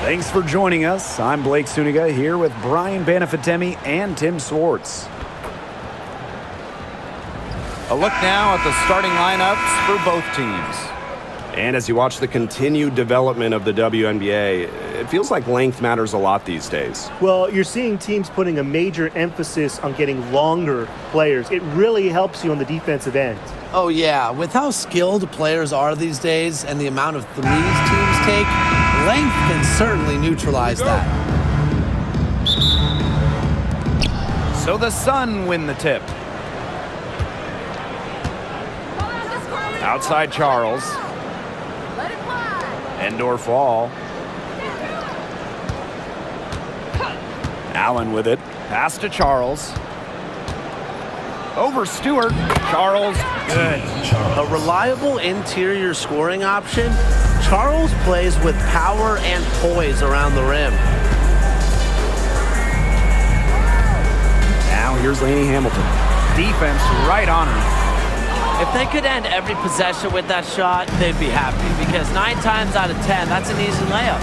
Thanks for joining us. I'm Blake Suniga here with Brian Banafitemi and Tim Swartz. A look now at the starting lineups for both teams. And as you watch the continued development of the WNBA, it feels like length matters a lot these days. Well, you're seeing teams putting a major emphasis on getting longer players. It really helps you on the defensive end. Oh, yeah. With how skilled players are these days and the amount of threes teams take, length can certainly neutralize that. So the Sun win the tip. Outside Charles. Indoor fall. Allen with it. Pass to Charles. Over Stewart. Charles, good. A reliable interior scoring option, Charles plays with power and poise around the rim. Now here's Laney Hamilton. Defense right on him. If they could end every possession with that shot, they'd be happy because 9 times out of 10, that's an easy layup.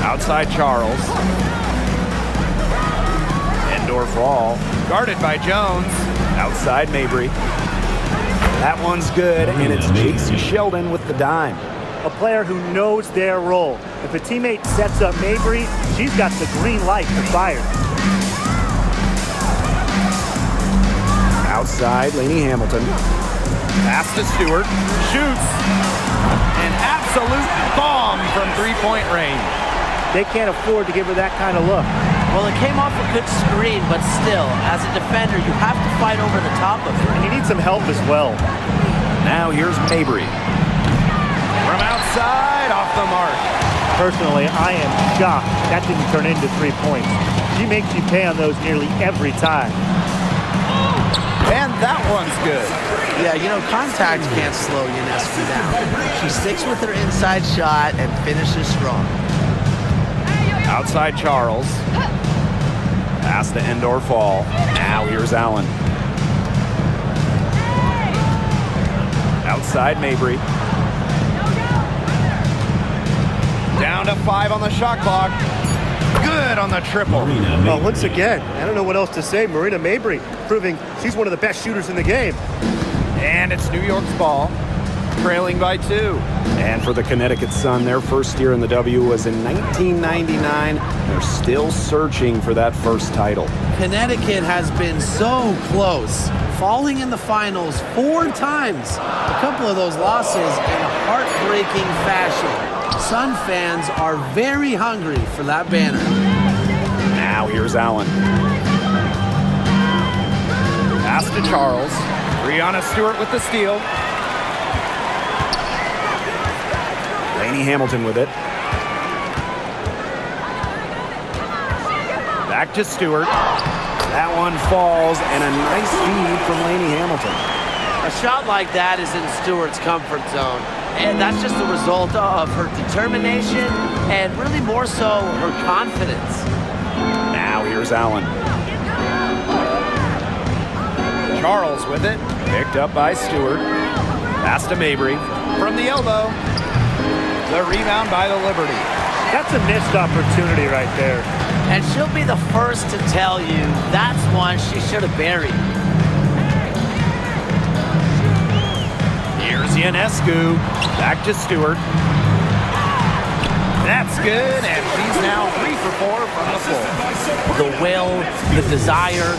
Outside Charles. Indoor fall. Guarded by Jones. Outside Mabry. That one's good, and it's J.C. Sheldon with the dime. A player who knows their role. If a teammate sets up Mabry, she's got the green light to fire. Outside, Laney Hamilton. Pass to Stewart. Shoots. An absolute bomb from three-point range. They can't afford to give her that kind of look. Well, it came off a good screen, but still, as a defender, you have to fight over the top of her. And you need some help as well. Now here's Mabry. From outside, off the mark. Personally, I am shocked that didn't turn into 3 points. She makes you pay on those nearly every time. And that one's good. Yeah, you know, contact can't slow Ionescu down. She sticks with her inside shot and finishes strong. Outside Charles. Pass to indoor fall. Now here's Allen. Outside Mabry. Down to 5 on the shot clock. Good on the triple. Well, once again, I don't know what else to say. Marina Mabry proving she's one of the best shooters in the game. And it's New York's ball, trailing by 2. And for the Connecticut Sun, their first year in the W was in 1999. They're still searching for that first title. Connecticut has been so close, falling in the finals 4 times. A couple of those losses in heartbreaking fashion. Sun fans are very hungry for that banner. Now here's Allen. Pass to Charles. Brianna Stewart with the steal. Laney Hamilton with it. Back to Stewart. That one falls, and a nice feed from Laney Hamilton. A shot like that is in Stewart's comfort zone. And that's just the result of her determination and really more so her confidence. Now here's Allen. Charles with it. Picked up by Stewart. Pass to Mabry. From the elbow. The rebound by the Liberty. That's a missed opportunity right there. And she'll be the first to tell you that's one she should have buried. Here's Ionescu. Back to Stewart. That's good, and she's now 3 for 4 from the floor. The will, the desire.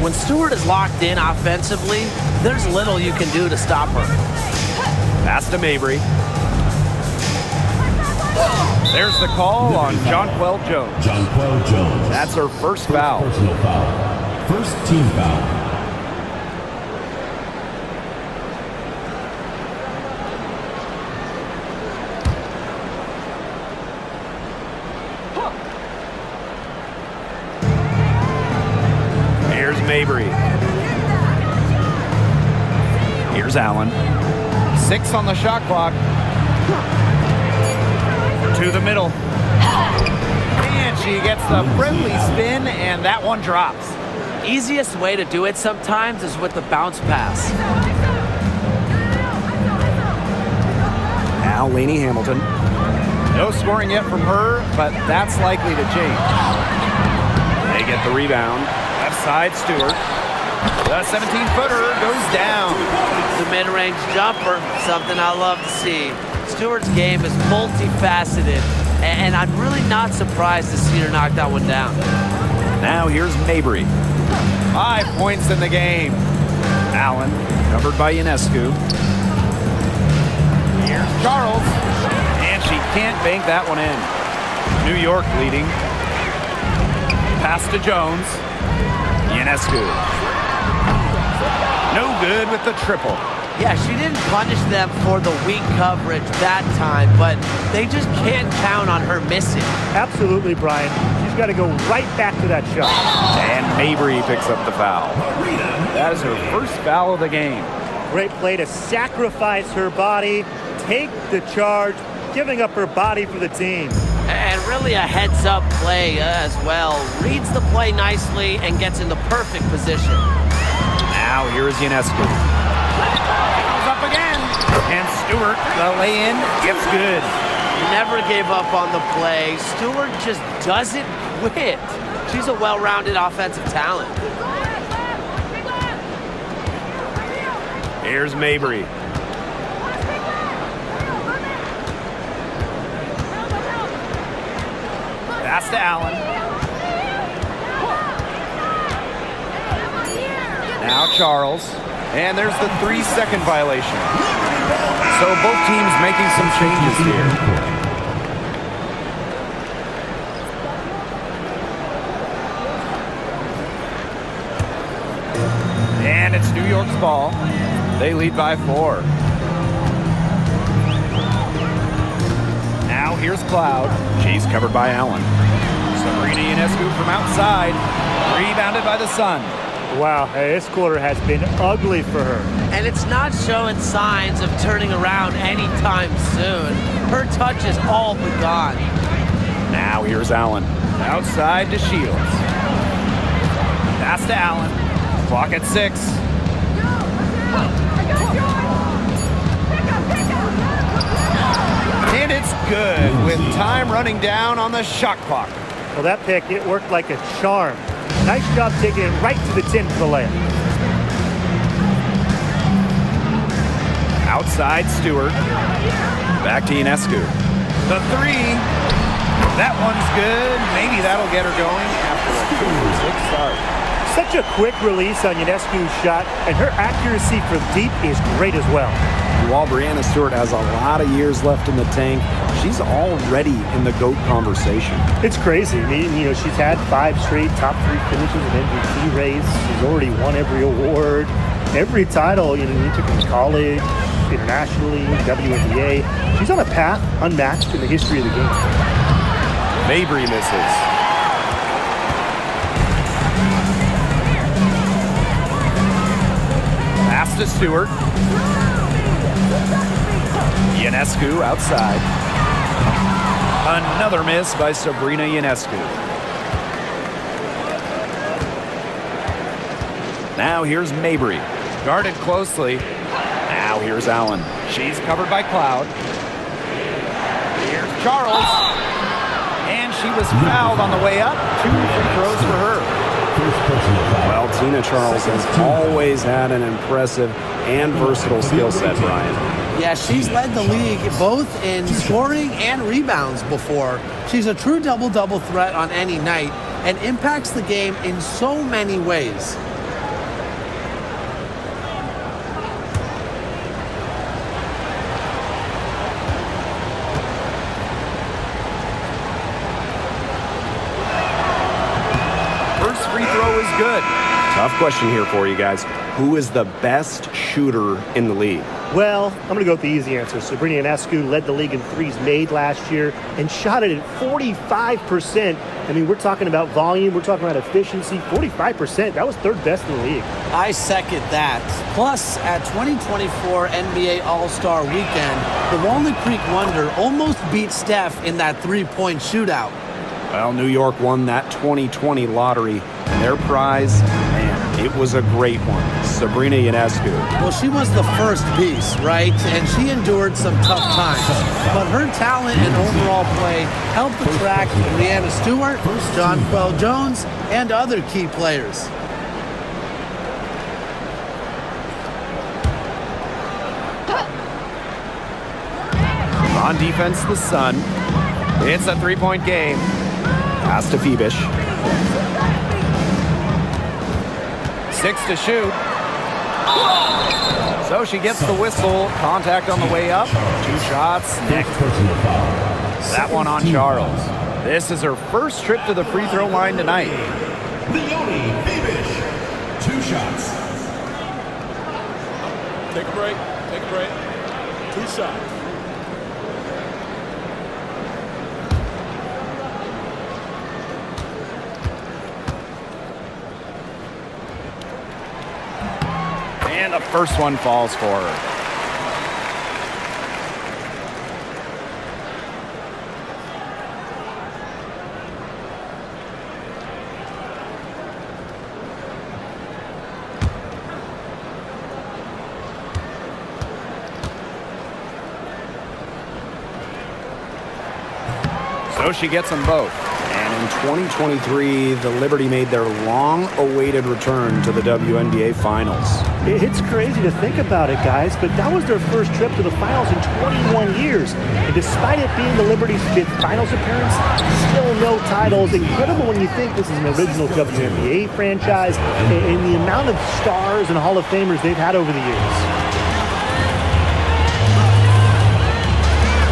When Stewart is locked in offensively, there's little you can do to stop her. Pass to Mabry. There's the call on Jonquel Jones. Jonquel Jones. That's her first foul. Personal foul. First team foul. Here's Mabry. Here's Allen. 6 on the shot clock. To the middle. And she gets the friendly spin, and that one drops. Easiest way to do it sometimes is with the bounce pass. Now Laney Hamilton. No scoring yet from her, but that's likely to change. They get the rebound. Left side, Stewart. The 17-footer goes down. The mid-range jumper, something I love to see. Stewart's game is multifaceted, and I'm really not surprised to see her knock that one down. Now here's Mabry. 5 points in the game. Allen, covered by Ionescu. Here's Charles. And she can't bank that one in. New York leading. Pass to Jones. Ionescu. No good with the triple. Yeah, she didn't punish them for the weak coverage that time, but they just can't count on her missing. Absolutely, Brian. She's got to go right back to that shot. And Mabry picks up the foul. That is her first foul of the game. Great play to sacrifice her body, take the charge, giving up her body for the team. And really a heads-up play as well. Reads the play nicely and gets in the perfect position. Now here's Ionescu. Goes up again. And Stewart, the lay-in, gets good. Never gave up on the play. Stewart just doesn't quit. She's a well-rounded offensive talent. Here's Mabry. Pass to Allen. Now Charles. And there's the 3-second violation. So both teams making some changes here. And it's New York's ball. They lead by 4. Now here's Cloud. She's covered by Allen. Sabrina Ionescu from outside. Rebounded by the Sun. Wow, this quarter has been ugly for her. And it's not showing signs of turning around anytime soon. Her touch is all but gone. Now here's Allen. Outside to Shields. Pass to Allen. Clock at 6. And it's good with time running down on the shot clock. Well, that pick, it worked like a charm. Nice job taking it right to the tin for the layup. Outside Stewart. Back to Ionescu. The 3. That one's good. Maybe that'll get her going after a 2-6 start. Such a quick release on Ionescu's shot, and her accuracy from deep is great as well. While Breanna Stewart has a lot of years left in the tank, she's already in the GOAT conversation. It's crazy. I mean, she's had 5 straight top 3 finishes in MVP race. She's already won every award, every title. You took in college, internationally, WNBA. She's on a path unmatched in the history of the game. Mabry misses. Pass to Stewart. Ionescu outside. Another miss by Sabrina Ionescu. Now here's Mabry. Guarded closely. Now here's Allen. She's covered by Cloud. Here's Charles. And she was fouled on the way up. 2 free throws for her. Well, Tina Charles has always had an impressive and versatile skill set, Brian. Yeah, she's led the league both in scoring and rebounds before. She's a true double-double threat on any night and impacts the game in so many ways. First free throw is good. Tough question here for you guys. Who is the best shooter in the league? Well, I'm going to go with the easy answer. Sabrina Ionescu led the league in threes made last year and shot it at 45%. I mean, we're talking about volume. We're talking about efficiency. 45%. That was 3rd best in the league. I second that. Plus, at 2024 NBA All-Star Weekend, the Walnut Creek Wonder almost beat Steph in that 3-point shootout. Well, New York won that 2020 lottery, and their prize, man, it was a great one. Sabrina Ionescu. Well, she was the first piece, right? And she endured some tough times. But her talent and overall play helped attract Breanna Stewart, John Quell Jones, and other key players. On defense, the Sun. It's a three-point game. Pass to Phoebish. 6 to shoot. So she gets the whistle. Contact on the way up. 2 shots. Next. That one on Charles. This is her first trip to the free throw line tonight. Leonie Phoebish. 2 shots. Take a break. Take a break. 2 shots. And the first one falls for her. So she gets them both. And in 2023, the Liberty made their long-awaited return to the WNBA Finals. It's crazy to think about it, guys, but that was their first trip to the finals in 21 years. And despite it being the Liberty's 5th finals appearance, still no titles. Incredible when you think this is an original WNBA franchise and the amount of stars and Hall of Famers they've had over the years.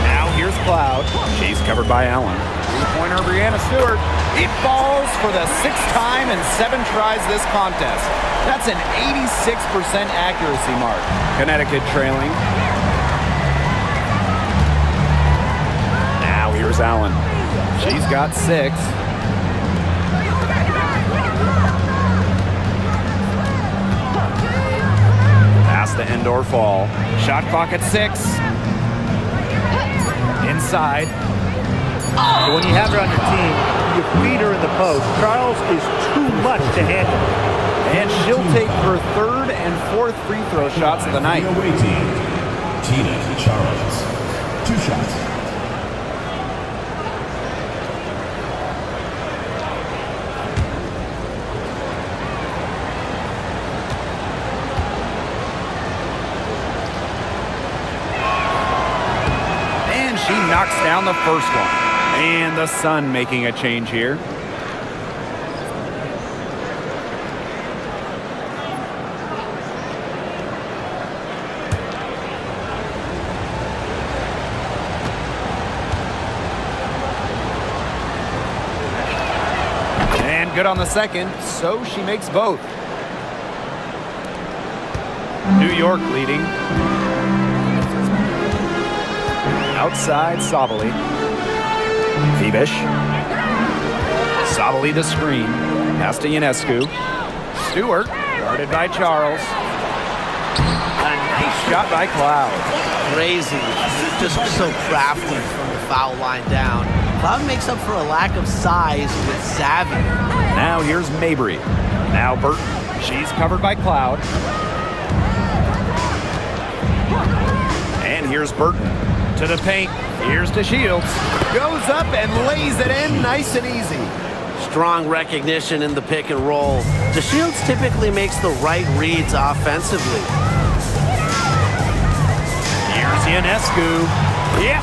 Now here's Cloud. She's covered by Allen. Three-pointer, Breanna Stewart. It falls for the 6th time in 7 tries this contest. That's an 86% accuracy mark. Connecticut trailing. Now here's Allen. She's got 6. Pass to end or fall. Shot clock at 6. Inside. When you have her on your team, you feed her in the post. Charles is too much to handle. And she'll take her 3rd and 4th free throw shots of the night. The away team. Tina Charles. 2 shots. And she knocks down the first one. And the Sun making a change here. And good on the second, so she makes both. New York leading. Outside, Sabali. Phoebish. Sabali the screen. Pass to Ionescu. Stewart, guarded by Charles. A nice shot by Cloud. Crazy. Just so crafty from the foul line down. Cloud makes up for a lack of size with savvy. Now here's Mabry. Now Burton. She's covered by Cloud. And here's Burton. To the paint. Here's to Shields. Goes up and lays it in nice and easy. Strong recognition in the pick and roll. DeShields typically makes the right reads offensively. Here's Ionescu. Yep,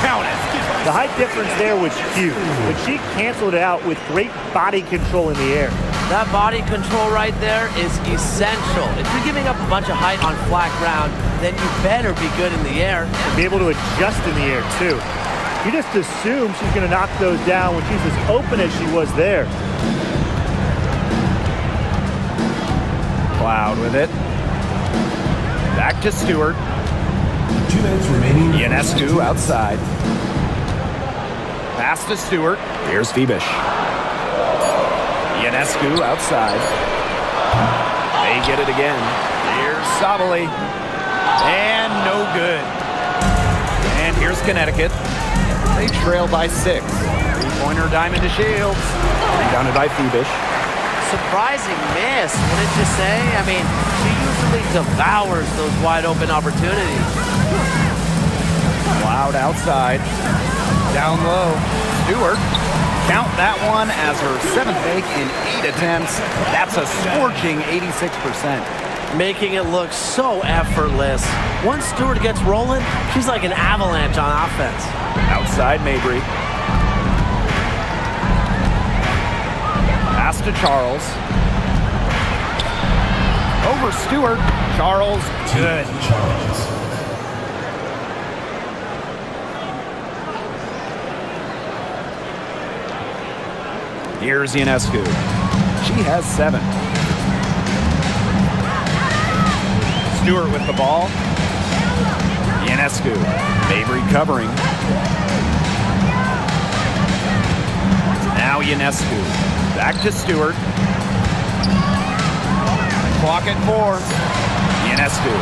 count it. The height difference there was huge, but she canceled it out with great body control in the air. That body control right there is essential. If you're giving up a bunch of height on flat ground, then you better be good in the air. And be able to adjust in the air, too. You just assume she's going to knock those down when she's as open as she was there. Cloud with it. Back to Stewart. 2 minutes remaining. Ionescu outside. Pass to Stewart. Here's Phoebish. Ionescu outside. They get it again. Here's Sabali. And no good. And here's Connecticut. They trail by 6. Three-pointer diamond to Shields. Rebounded by Phoebish. Surprising miss, wouldn't you say? I mean, she used really devours those wide open opportunities. Cloud outside. Down low. Stewart. Count that one as her 7th make in 8 attempts. That's a scorching 86%. Making it look so effortless. Once Stewart gets rolling, she's like an avalanche on offense. Outside Mabry. Pass to Charles. Over Stewart. Charles, good. Charles. Here's Ionescu. She has 7. Stewart with the ball. Ionescu. Mabry covering. Now Ionescu. Back to Stewart. Clock at 4. Ionescu.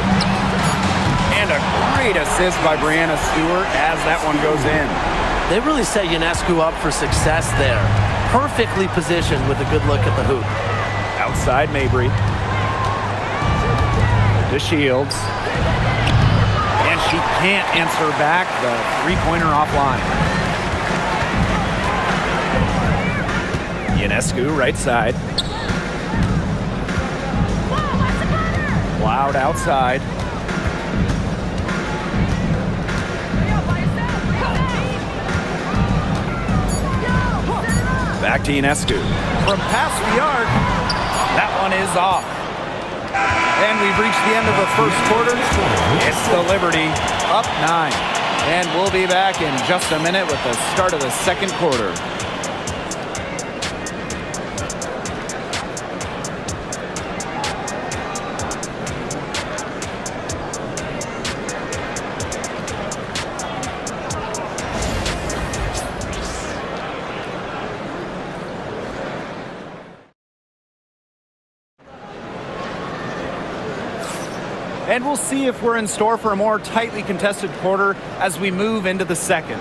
And a great assist by Brianna Stewart as that one goes in. They really set Ionescu up for success there. Perfectly positioned with a good look at the hoop. Outside Mabry. To Shields. And she can't answer back the three-pointer offline. Ionescu right side. Cloud outside. Back to Ionescu. From past the arc, that one is off. And we've reached the end of the first quarter. It's the Liberty, up 9. And we'll be back in just a minute with the start of the second quarter. And we'll see if we're in store for a more tightly contested quarter as we move into the second.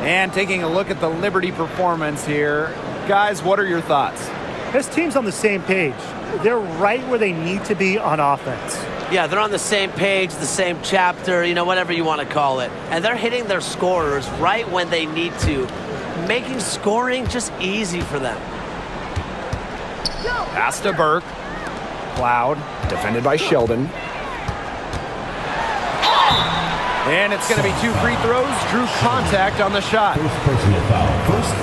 And taking a look at the Liberty performance here, guys, what are your thoughts? This team's on the same page. They're right where they need to be on offense. Yeah, they're on the same page, the same chapter, whatever you want to call it. And they're hitting their scorers right when they need to, making scoring just easy for them. Pass to Burke. Cloud, defended by Sheldon. And it's going to be 2 free throws. Drew contact on the shot.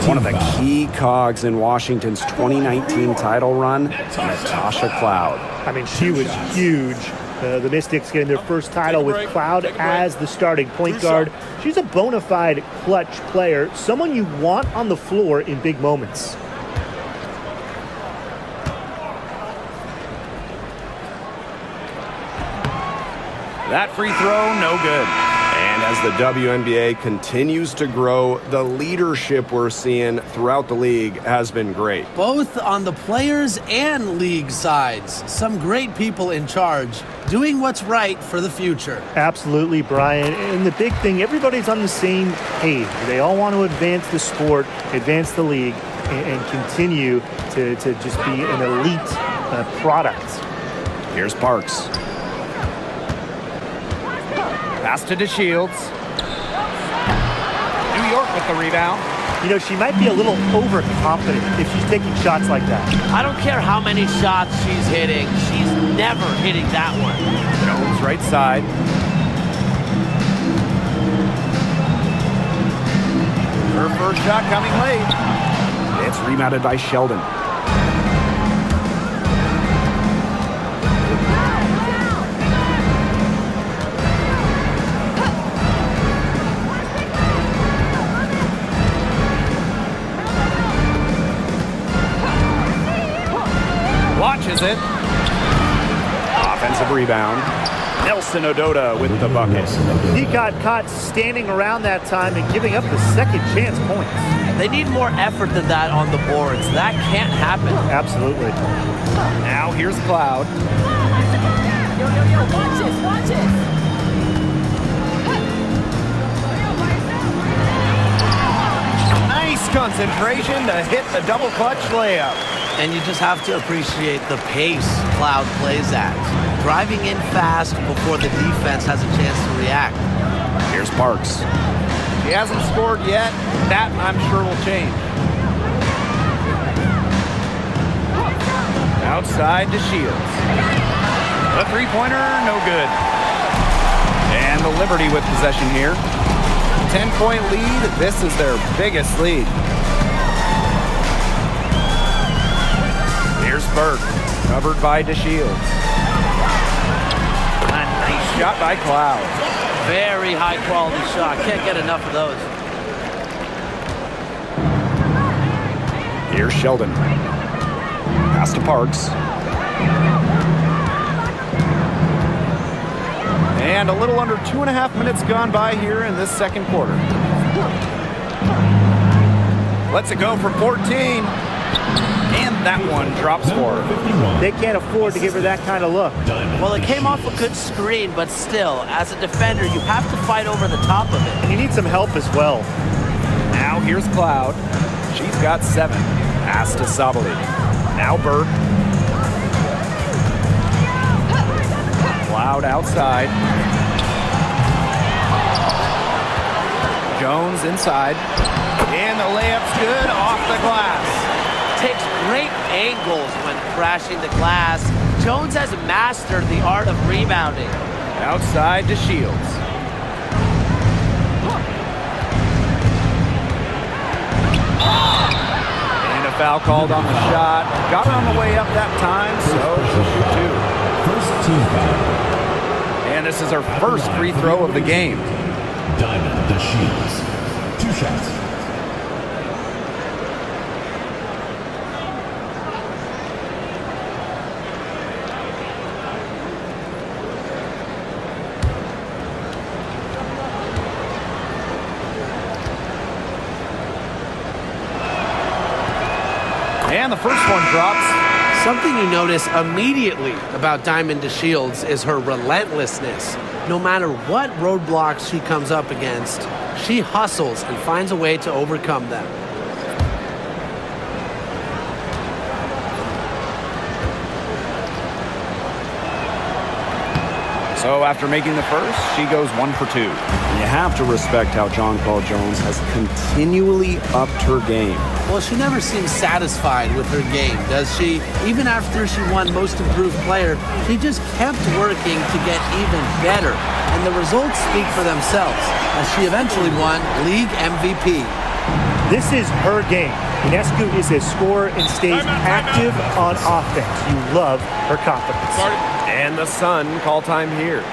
One of the key cogs in Washington's 2019 title run, Natasha Cloud. I mean, she was huge. The Mystics getting their first title with Cloud as the starting point guard. She's a bona fide clutch player, someone you want on the floor in big moments. That free throw, no good. And as the WNBA continues to grow, the leadership we're seeing throughout the league has been great. Both on the players and league sides. Some great people in charge, doing what's right for the future. Absolutely, Brian. And the big thing, everybody's on the same page. They all want to advance the sport, advance the league, and continue to just be an elite product. Here's Parks. Pass to DeShields. New York with the rebound. She might be a little overconfident if she's taking shots like that. I don't care how many shots she's hitting. She's never hitting that one. Jones right side. Her first shot coming late. It's rebounded by Sheldon. Watches it. Offensive rebound. Nelson Ododa with the bucket. He got caught standing around that time and giving up the second chance points. They need more effort than that on the boards. That can't happen. Absolutely. Now here's Cloud. Watch this, watch this. Nice concentration to hit the double clutch layup. And you just have to appreciate the pace Cloud plays at. Driving in fast before the defense has a chance to react. Here's Parks. He hasn't scored yet. That, I'm sure, will change. Outside to Shields. A three-pointer, no good. And the Liberty with possession here. 10-point lead. This is their biggest lead. Here's Burke, covered by DeShields. A nice shot by Cloud. Very high-quality shot. Can't get enough of those. Here's Sheldon. Pass to Parks. And a little under 2.5 minutes gone by here in this second quarter. Lets it go from 14. And that one drops for her. They can't afford to give her that kind of look. Well, it came off a good screen, but still, as a defender, you have to fight over the top of it. And you need some help as well. Now here's Cloud. She's got 7. Pass to Sabali. Now Burke. Cloud outside. Jones inside. And the layup's good off the glass. Takes great angles when crashing the glass. Jones has mastered the art of rebounding. Outside to Shields. And a foul called on the shot. Got her on the way up that time, so she'll shoot 2. First team foul. And this is her first free throw of the game. Diamond the Shields. 2 shots. And the first one drops. Something you notice immediately about Diamond DeShields is her relentlessness. No matter what roadblocks she comes up against, she hustles and finds a way to overcome them. So after making the first, she goes 1 for 2. You have to respect how John Paul Jones has continually upped her game. Well, she never seems satisfied with her game, does she? Even after she won Most Improved Player, she just kept working to get even better. And the results speak for themselves, as she eventually won League MVP. This is her game. Ionescu is a scorer and stays active on offense. You love her confidence. And the Sun call time here.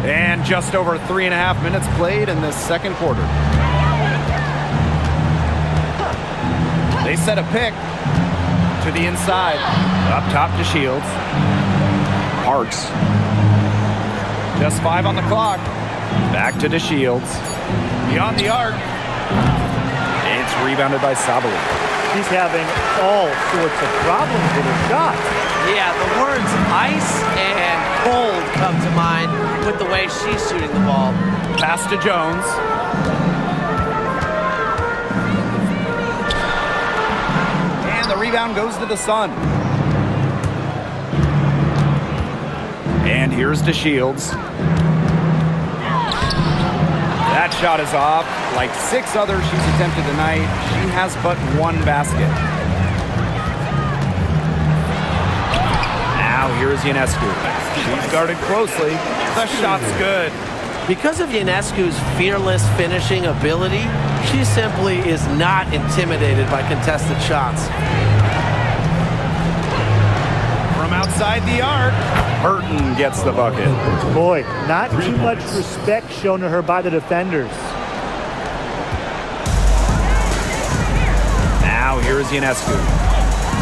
And just over 3.5 minutes played in this second quarter. They set a pick to the inside. Up top to Shields. Parks. Just 5 on the clock. Back to DeShields. Beyond the arc. It's rebounded by Sabali. She's having all sorts of problems with her shot. Yeah, the words ice and cold come to mind with the way she's shooting the ball. Pass to Jones. And the rebound goes to the Sun. And here's DeShields. That shot is off. Like 6 others she's attempted tonight, she has but 1 basket. Now here's Ionescu. She's guarded closely. The shot's good. Because of Ionescu's fearless finishing ability, she simply is not intimidated by contested shots. From outside the arc, Burton gets the bucket. Boy, not too much respect shown to her by the defenders. Now here's Ionescu.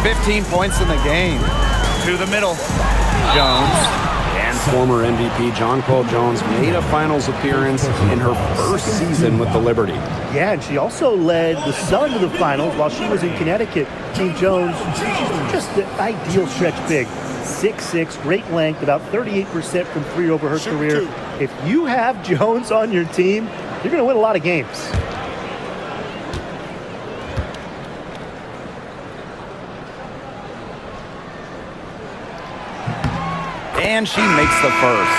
15 points in the game. To the middle. Jones. And former MVP Jonquel Jones made a finals appearance in her first season with the Liberty. Yeah, and she also led the Sun to the finals while she was in Connecticut. Team Jones, she's just the ideal stretch big. 6'6", great length, about 38% from three over her career. If you have Jones on your team, you're going to win a lot of games. And she makes the first.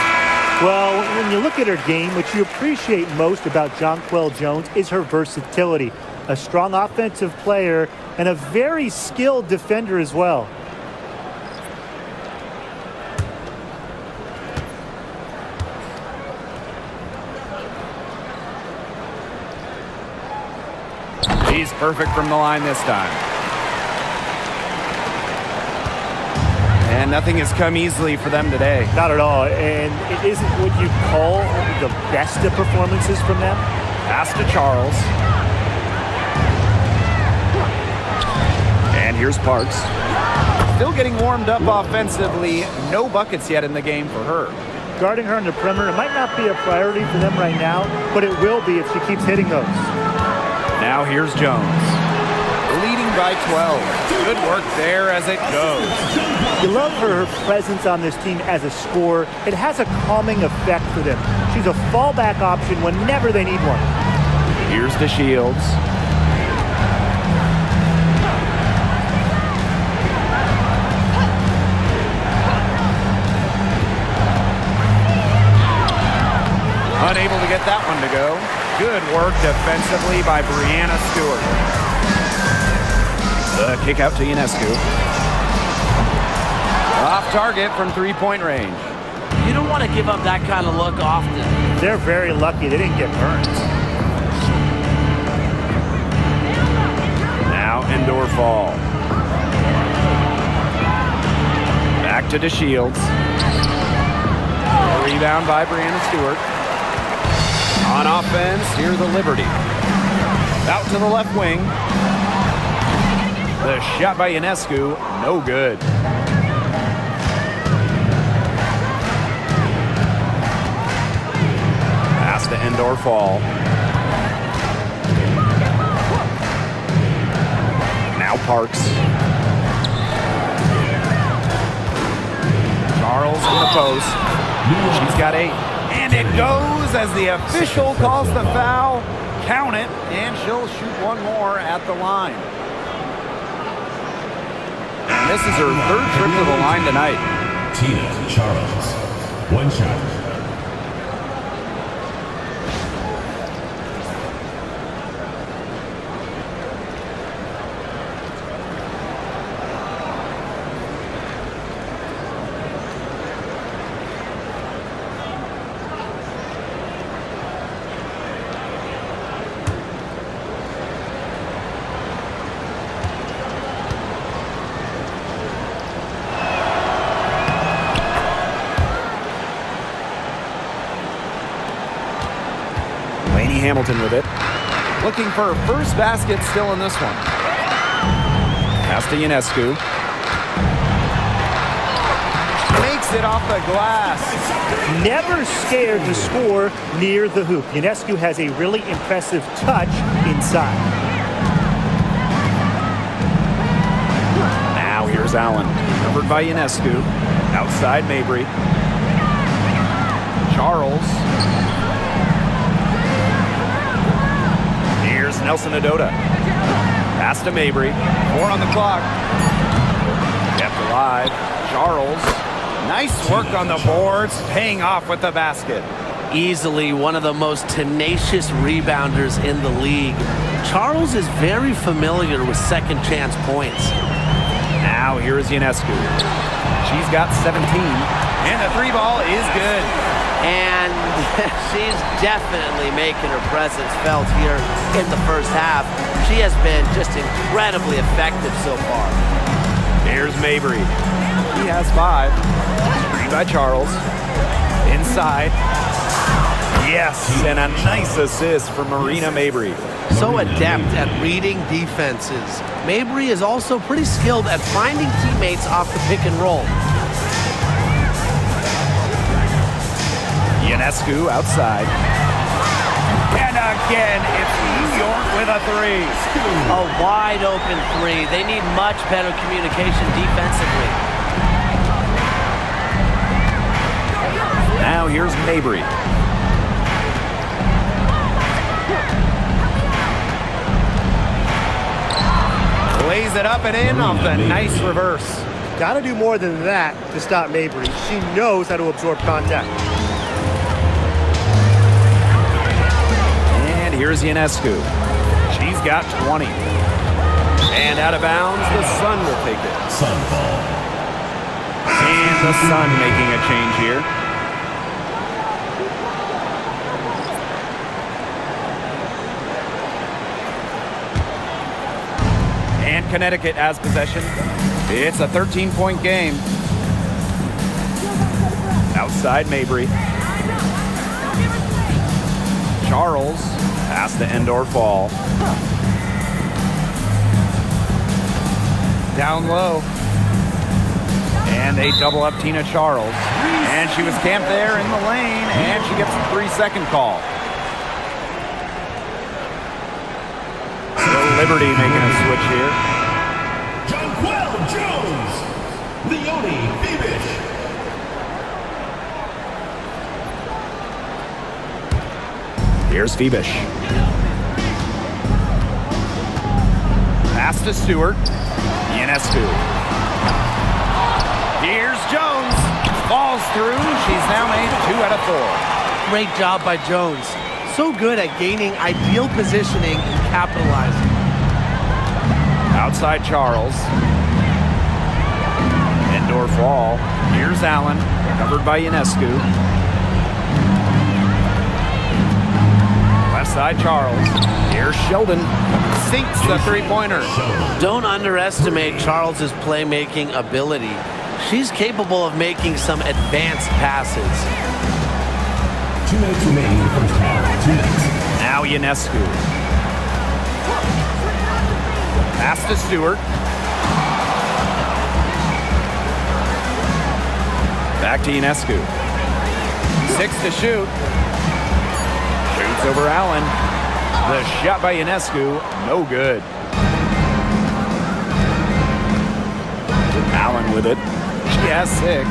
Well, when you look at her game, what you appreciate most about Jonquel Jones is her versatility. A strong offensive player and a very skilled defender as well. He's perfect from the line this time. And nothing has come easily for them today. Not at all. And it isn't what you call the best of performances from them. Pass to Charles. And here's Parks. Still getting warmed up offensively. No buckets yet in the game for her. Guarding her on the perimeter, it might not be a priority for them right now, but it will be if she keeps hitting those. Now here's Jones. Leading by 12. Good work there as it goes. You love her presence on this team as a scorer. It has a calming effect for them. She's a fallback option whenever they need one. Here's to Shields. Unable to get that one to go. Good work defensively by Brianna Stewart. The kick out to Ionescu. Off target from three-point range. You don't want to give up that kind of look often. They're very lucky they didn't get burned. Now indoor fall. Back to DeShields. Rebound by Brianna Stewart. On offense, here's the Liberty. Out to the left wing. The shot by Ionescu, no good. Pass to indoor fall. Now Parks. Charles in the post. She's got 8. And it goes as the official calls the foul. Count it, and she'll shoot one more at the line. And this is her third trip to the line tonight. Tina Charles. One shot. Hamilton with it. Looking for her first basket still in this one. Pass to Ionescu. Makes it off the glass. Never scared to score near the hoop. Ionescu has a really impressive touch inside. Now here's Allen. Covered by Ionescu. Outside Mabry. Charles. Here's Nelson Adota. Pass to Mabry. 4 on the clock. Kept alive. Charles. Nice work on the boards. Paying off with the basket. Easily one of the most tenacious rebounders in the league. Charles is very familiar with second chance points. Now here's Ionescu. She's got 17. And the 3 ball is good. And she's definitely making her presence felt here in the first half. She has been just incredibly effective so far. Here's Mabry. He has 5. Screen by Charles. Inside. Yes, and a nice assist from Marina Mabry. So adept at reading defenses. Mabry is also pretty skilled at finding teammates off the pick and roll. Ionescu outside. And again, it's New York with a three. A wide open three. They need much better communication defensively. Now here's Mabry. Lays it up and in off the nice reverse. Got to do more than that to stop Mabry. She knows how to absorb contact. And here's Ionescu. She's got 20. And out of bounds, the Sun will take it. Sun ball. And the Sun making a change here. And Connecticut has possession. It's a 13-point game. Outside Mabry. Charles pass to Endor Fall. Down low. And they double up Tina Charles. And she was camped there in the lane, and she gets a 3-second call. So Liberty making a switch here. Jonquel Jones. Leone Beavish. Here's Phoebish. Pass to Stewart. Ionescu. Here's Jones. Falls through. She's now made 2 out of 4. Great job by Jones. So good at gaining ideal positioning and capitalizing. Outside Charles. Endor Fall. Here's Allen. Covered by Ionescu. Left side Charles. Here's Sheldon. Sinks the three-pointer. Don't underestimate Charles's playmaking ability. She's capable of making some advanced passes. 2 minutes remaining in the first half. 2 minutes. Now Ionescu. Pass to Stewart. Back to Ionescu. 6 to shoot. Shoots over Allen. The shot by Ionescu, no good. Allen with it. She has 6.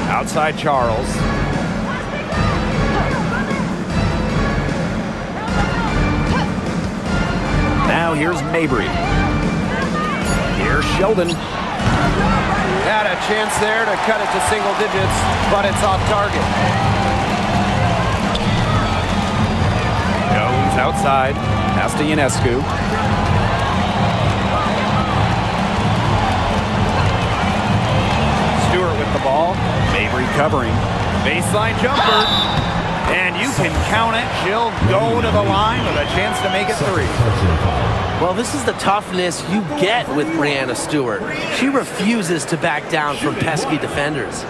Outside Charles. Now here's Mabry. Here's Sheldon. Had a chance there to cut it to single digits, but it's off target. Jones outside. Pass to Ionescu. Stewart with the ball. Mabry covering. Baseline jumper. And you can count it. She'll go to the line with a chance to make it 3. Well, this is the toughness you get with Breanna Stewart. She refuses to back down from pesky defenders.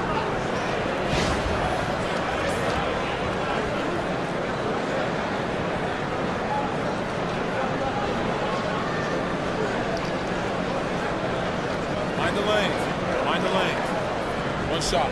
Mind the lanes. Mind the lanes. 1 shot.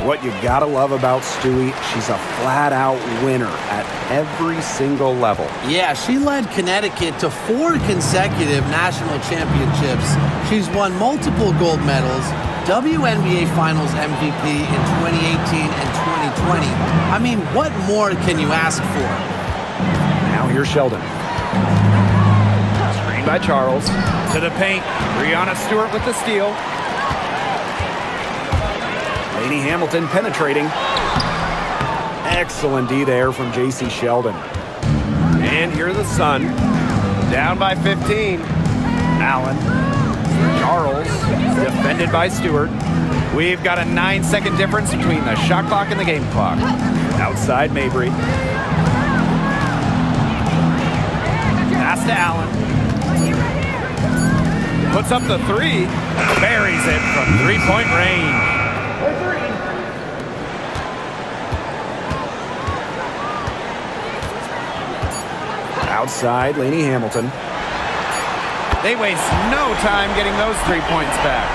What you gotta love about Stewie, she's a flat-out winner at every single level. Yeah, she led Connecticut to 4 consecutive national championships. She's won multiple gold medals, WNBA Finals MVP in 2018 and 2020. I mean, what more can you ask for? Now here's Sheldon. Screen by Charles. To the paint. Breanna Stewart with the steal. Lainey Hamilton penetrating. Excellent D there from J.C. Sheldon. And here the Sun. Down by 15. Allen. Charles. Defended by Stewart. We've got a 9-second difference between the shot clock and the game clock. Outside Mabry. Pass to Allen. Puts up the three. Buries it from three-point range. Outside, Laney Hamilton. They waste no time getting those 3 points back.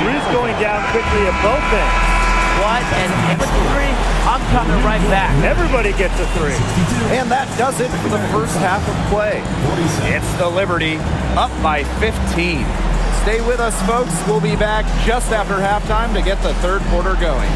Drew's going down quickly at both ends. What? And with the three, I'm coming right back. Everybody gets a three. And that does it for the first half of play. It's the Liberty, up by 15. Stay with us, folks. We'll be back just after halftime to get the third quarter going.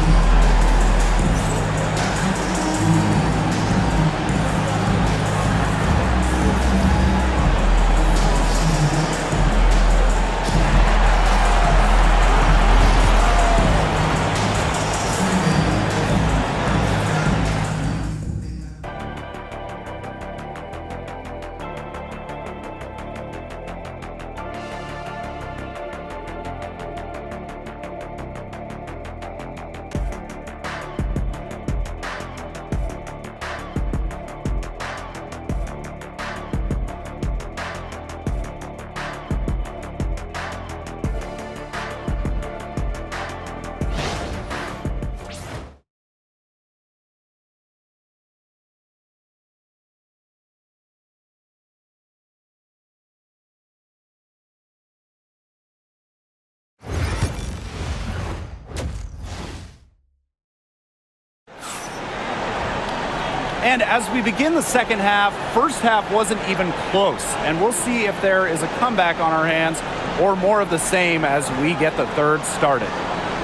And as we begin the second half, first half wasn't even close. And we'll see if there is a comeback on our hands or more of the same as we get the third started.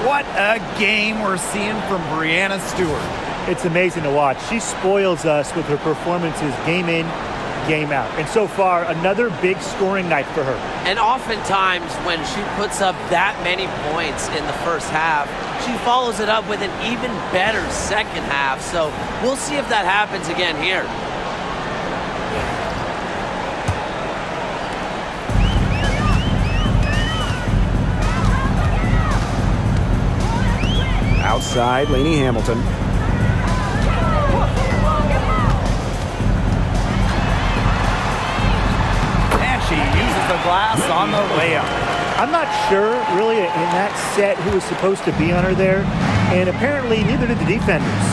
What a game we're seeing from Breanna Stewart. It's amazing to watch. She spoils us with her performances game in, game out. And so far, another big scoring night for her. And oftentimes when she puts up that many points in the first half, she follows it up with an even better second half. So we'll see if that happens again here. Outside, Laney Hamilton. And she uses the glass on the layup. I'm not sure, really, in that set who was supposed to be on her there, and apparently neither did the defenders.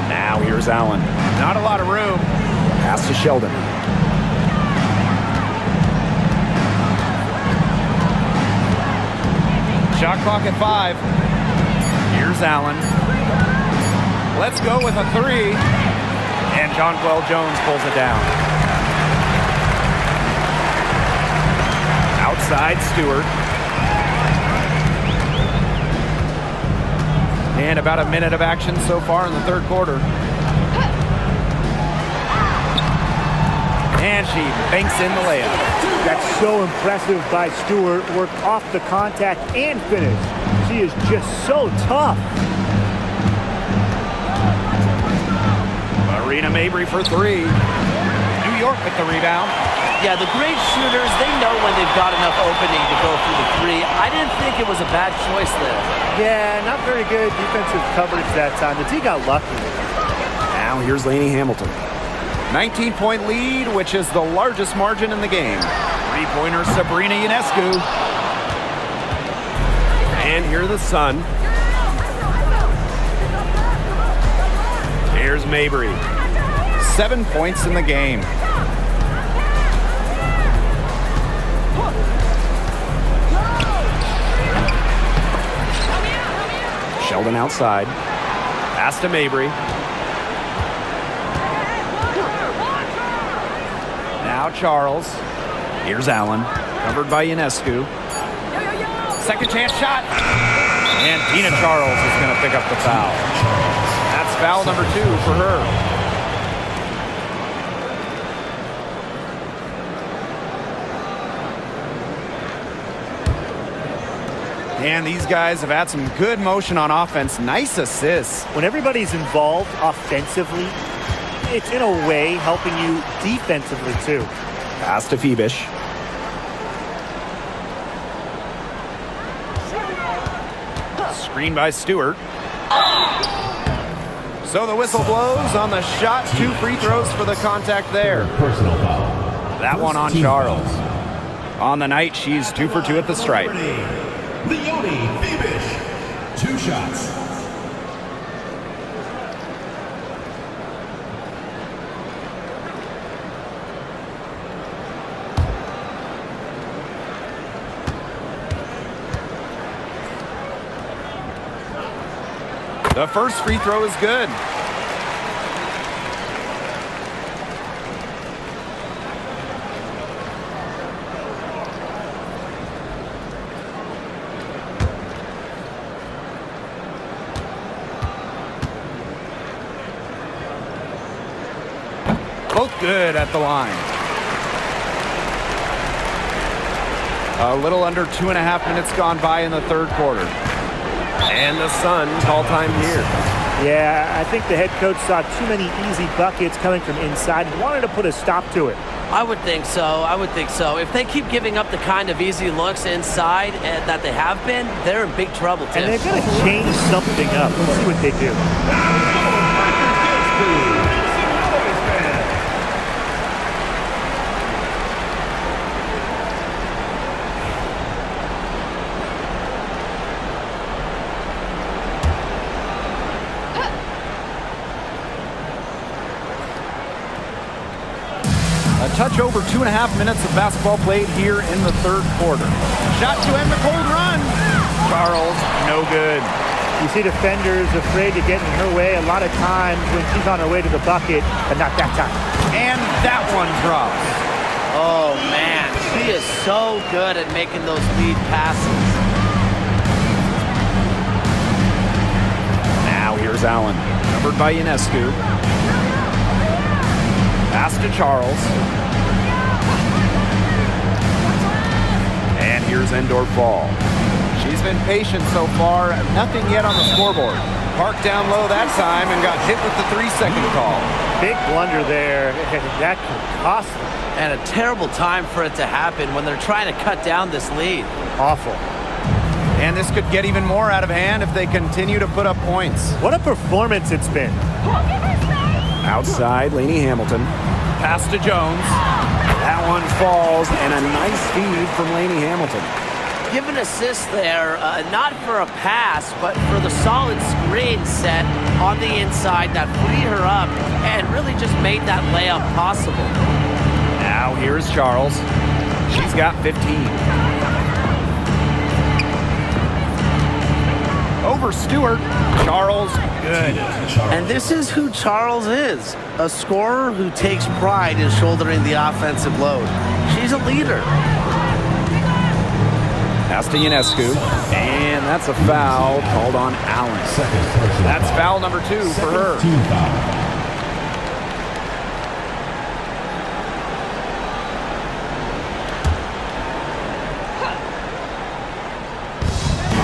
Now here's Allen. Not a lot of room. Pass to Sheldon. Shot clock at 5. Here's Allen. Let's go with a three. And Jonquel Jones pulls it down. Outside Stewart. And about a minute of action so far in the third quarter. And she banks in the layup. That's so impressive by Stewart. Work off the contact and finish. She is just so tough. Marina Mabry for three. New York with the rebound. Yeah, the great shooters, they know when they've got enough opening to go through the three. I didn't think it was a bad choice there. Yeah, not very good defensive coverage that time. The T got lucky. Now here's Laney Hamilton. 19-point lead, which is the largest margin in the game. Three-pointer Sabrina Ionescu. And here the Sun. Here's Mabry. 7 points in the game. Sheldon outside. Pass to Mabry. Now Charles. Here's Allen. Covered by Ionescu. Second chance shot. And Tina Charles is going to pick up the foul. That's foul number 2 for her. And these guys have had some good motion on offense. Nice assists. When everybody's involved offensively, it's in a way helping you defensively too. Pass to Phoebish. Screen by Stewart. So the whistle blows on the shot. 2 free throws for the contact there. Personal foul. That one on Charles. On the night, she's 2 for 2 at the stripe. Leonie Bebish, 2 shots. The first free throw is good. Both good at the line. A little under 2.5 minutes gone by in the third quarter. And the Suns all-time here. Yeah, I think the head coach saw too many easy buckets coming from inside and wanted to put a stop to it. I would think so. I would think so. If they keep giving up the kind of easy looks inside that they have been, they're in big trouble, too. And they're going to change something up. Let's see what they do. A touch over 2.5 minutes of basketball played here in the third quarter. Shot to end the cold run. Charles, no good. You see defenders afraid to get in her way a lot of times when she's on her way to the bucket, but not that time. And that one drops. Oh, man. She is so good at making those lead passes. Now here's Allen, covered by Ionescu. Pass to Charles. And here's Endor Fall. She's been patient so far. Nothing yet on the scoreboard. Parked down low that time and got hit with the 3-second call. Big blunder there. That could cost them. And a terrible time for it to happen when they're trying to cut down this lead. Awful. And this could get even more out of hand if they continue to put up points. What a performance it's been. Outside, Lainey Hamilton. Pass to Jones. That one falls, and a nice feed from Lainey Hamilton. Give an assist there, not for a pass, but for the solid screen set on the inside that freed her up and really just made that layup possible. Now here's Charles. She's got 15. Over Stewart. Charles, good. And this is who Charles is, a scorer who takes pride in shouldering the offensive load. She's a leader. Pass to Ionescu. And that's a foul called on Allen. That's foul number 2 for her. Team foul.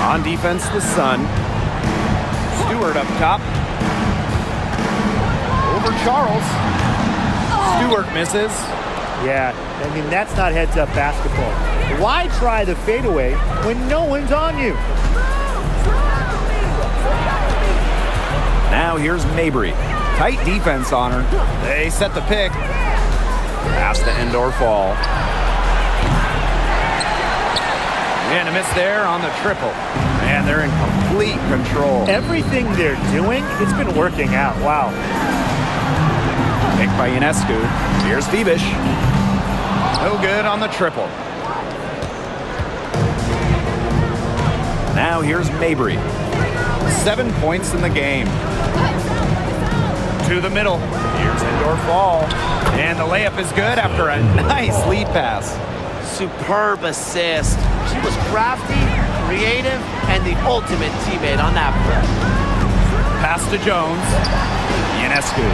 On defense, the Sun. Stewart up top. Over Charles. Stewart misses. Yeah, I mean, that's not heads-up basketball. Why try the fadeaway when no one's on you? Now here's Mabry. Tight defense on her. They set the pick. Pass to Endor Fall. And a miss there on the triple. And they're in complete control. Everything they're doing, it's been working out. Wow. Picked by Ionescu. Here's Bebish. No good on the triple. Now here's Mabry. 7 points in the game. To the middle. Here's Endor Fall. And the layup is good after a nice lead pass. Superb assist. She was crafty, creative, and the ultimate teammate on that play. Pass to Jones. Ionescu.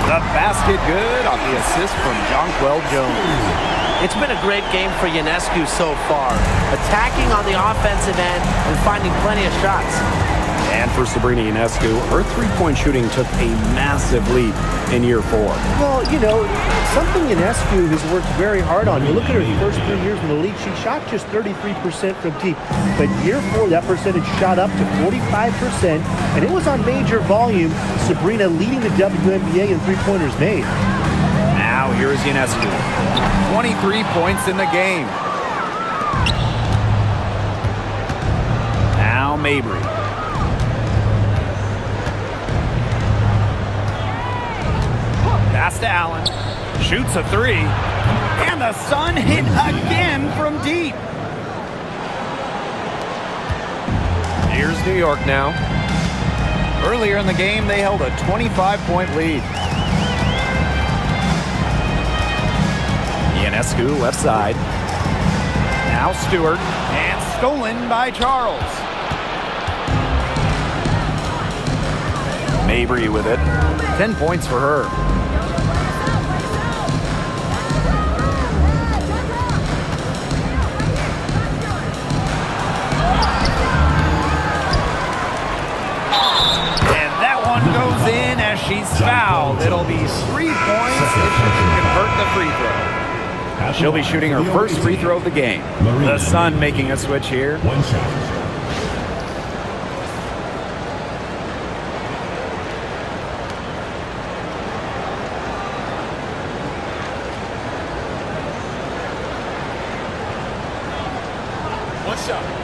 The basket good off the assist from Jonquel Jones. It's been a great game for Ionescu so far, attacking on the offensive end and finding plenty of shots. And for Sabrina Ionescu, her three-point shooting took a massive leap in year 4. Well, you know, something Ionescu has worked very hard on. You look at her first 3 years in the league, she shot just 33% from deep. But year 4, that percentage shot up to 45%, and it was on major volume. Sabrina leading the WNBA in three-pointers made. Now Now here's Ionescu. 23 points in the game. Now Mabry. Pass to Allen. Shoots a three. And the Sun hit again from deep. Here's New York now. Earlier in the game, they held a 25-point lead. Ionescu, left side. Now Stewart. And stolen by Charles. Mabry with it. 10 points for her. Goes in as she's fouled. It'll be 3 points if she can convert the free throw. She'll be shooting her first free throw of the game. The Sun making a switch here. One shot. One shot.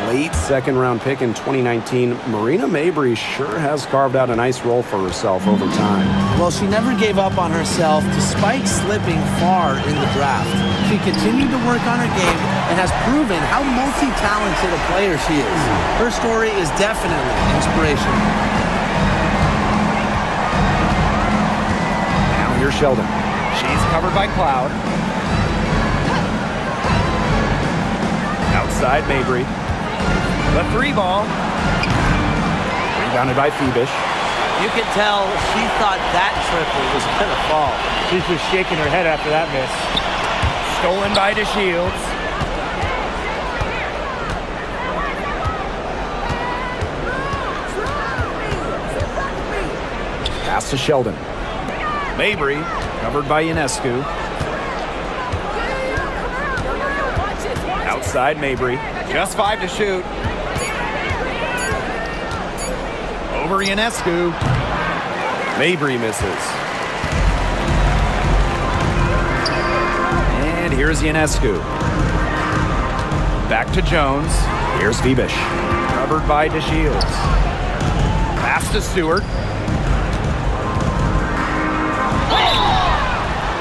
Late second-round pick in 2019, Marina Mabry sure has carved out a nice role for herself over time. Well, she never gave up on herself despite slipping far in the draft. She continued to work on her game and has proven how multi-talented a player she is. Her story is definitely inspirational. Now here's Sheldon. She's covered by Cloud. Outside Mabry. The three ball. Rebounded by Phoebish. You can tell she thought that triple was going to fall. She's just shaking her head after that miss. Stolen by DeShields. Pass to Sheldon. Mabry, covered by Ionescu. Outside Mabry. Just 5 to shoot. Over Ionescu. Mabry misses. And here's Ionescu. Back to Jones. Here's Phoebish. Covered by DeShields. Pass to Stewart.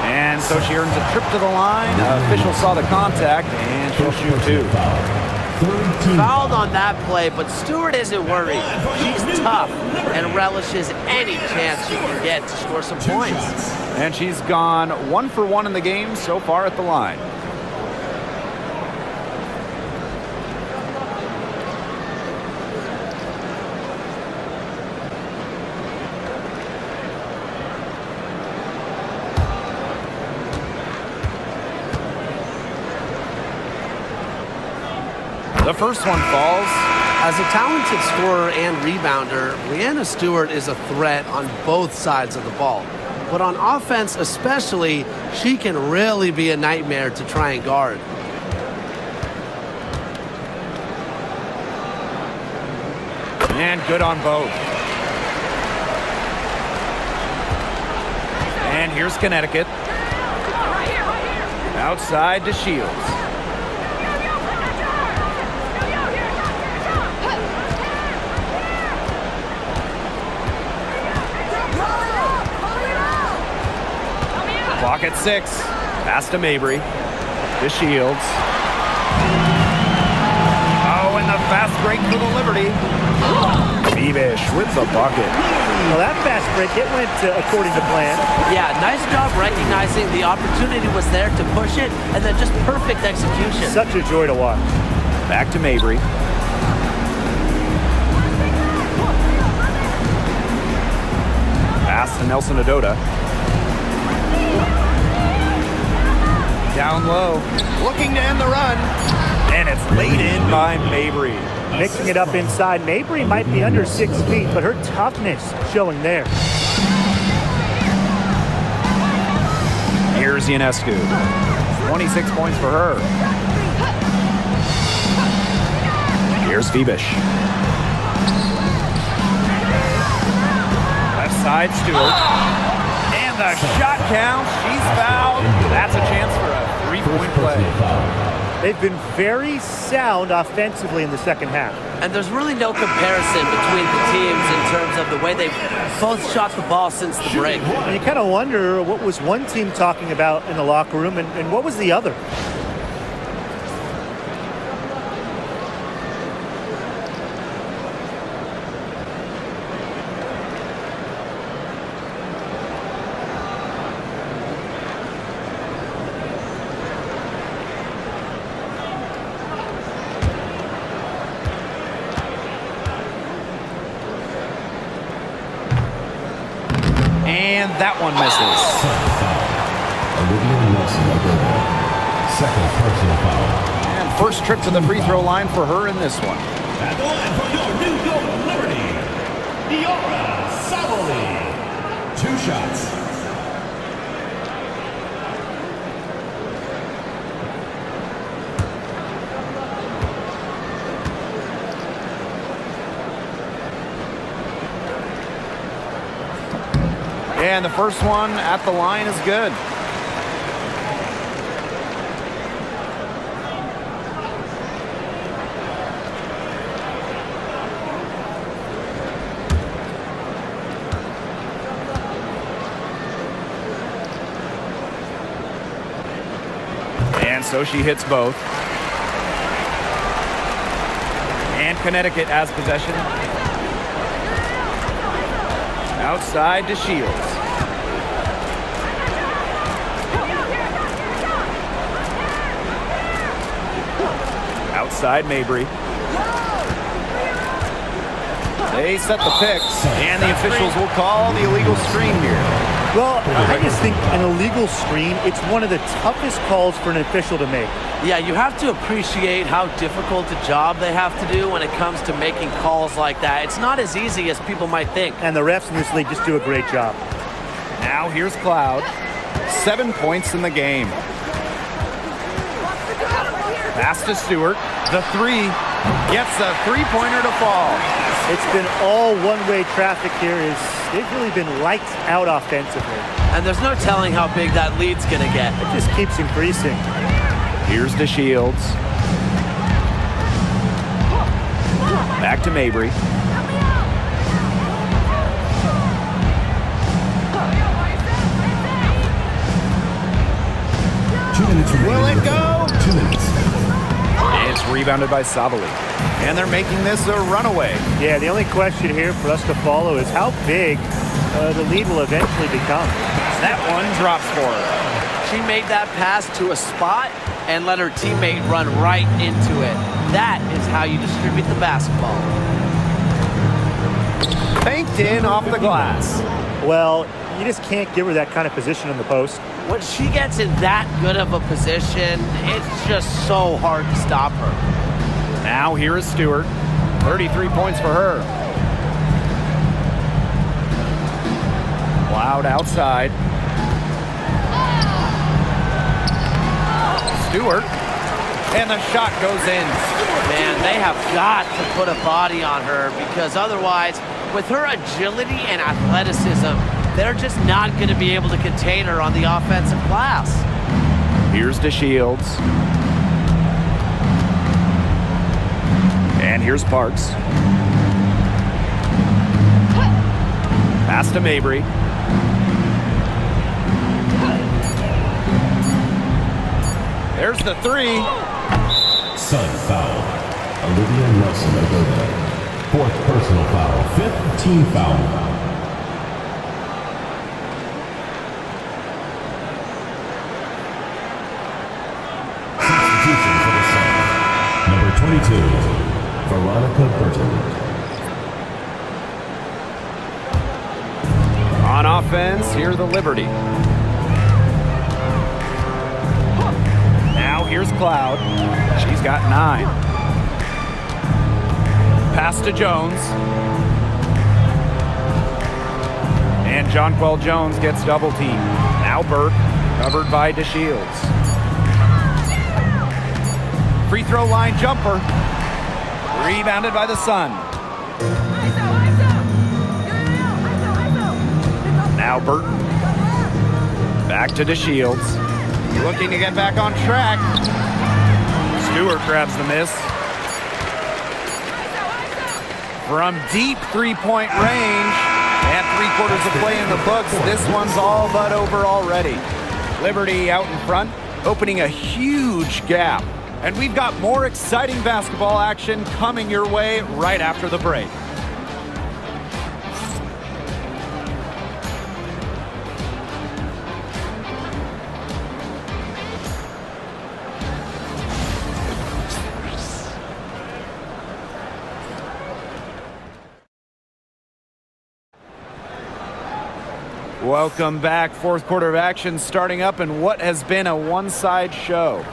And so she earns a trip to the line. Official saw the contact, and she'll shoot two. Fouled on that play, but Stewart isn't worried. She's tough and relishes any chance she can get to score some points. And she's gone 1 for 1 in the game so far at the line. The first one falls. As a talented scorer and rebounder, Breanna Stewart is a threat on both sides of the ball. But on offense especially, she can really be a nightmare to try and guard. And good on both. And here's Connecticut. Outside to Shields. Clock at 6. Pass to Mabry. To Shields. Oh, and the fast break for the Liberty. Phoebish with the bucket. Well, that fast break, it went according to plan. Yeah, nice job recognizing the opportunity was there to push it, and then just perfect execution. Such a joy to watch. Back to Mabry. Pass to Nelson Adota. Down low, looking to end the run, and it's laid in by Mabry. Mixing it up inside. Mabry might be under 6 feet, but her toughness showing there. Here's Ionescu. 26 points for her. Here's Phoebish. Left side, Stewart. And the shot counts. She's fouled. That's a chance for a three-point play. They've been very sound offensively in the second half. And there's really no comparison between the teams in terms of the way they've both shot the ball since the break. And you kind of wonder what was one team talking about in the locker room and what was the other? And that one misses. Second personal foul. And first trip to the free throw line for her in this one. At the line for your New York Liberty, Diarra Savali. 2 shots. And the first one at the line is good. And so she hits both. And Connecticut has possession. Outside to Shields. Outside Mabry. They set the picks, and the officials will call the illegal screen here. Well, I just think an illegal screen, it's one of the toughest calls for an official to make. Yeah, you have to appreciate how difficult a job they have to do when it comes to making calls like that. It's not as easy as people might think. And the refs in this league just do a great job. Now here's Cloud. 7 points in the game. Pass to Stewart. The three gets a three-pointer to fall. It's been all one-way traffic here. They've really been lights out offensively. And there's no telling how big that lead's going to get. It just keeps increasing. Here's to Shields. Back to Mabry. Will it go? 2 minutes. It's rebounded by Savali. And they're making this a runaway. Yeah, the only question here for us to follow is how big the lead will eventually become. That one drops for her. She made that pass to a spot and let her teammate run right into it. That is how you distribute the basketball. Banked in off the glass. Well, you just can't give her that kind of position in the post. When she gets in that good of a position, it's just so hard to stop her. Now here is Stewart. 33 points for her. Loud outside. Stewart. And the shot goes in. Man, they have got to put a body on her because otherwise, with her agility and athleticism, they're just not going to be able to contain her on the offensive glass. Here's to Shields. And here's Parks. Pass to Mabry. There's the three. Sun foul. Olivia Nelson-Agoda. 4th personal foul. 5th team foul. Substitution for the Sun. Number 22, Veronica Burton. On offense, here the Liberty. Now here's Cloud. She's got 9. Pass to Jones. And Jonquel Jones gets double teamed. Now Burke, covered by DeShields. Free throw line jumper. Rebounded by the Sun. Now Burton. Back to DeShields. Looking to get back on track. Stewart grabs the miss. From deep three-point range. And 3/4 of play in the books. This one's all but over already. Liberty out in front, opening a huge gap. And we've got more exciting basketball action coming your way right after the break. Welcome back. Fourth quarter of action starting up in what has been a one-side show.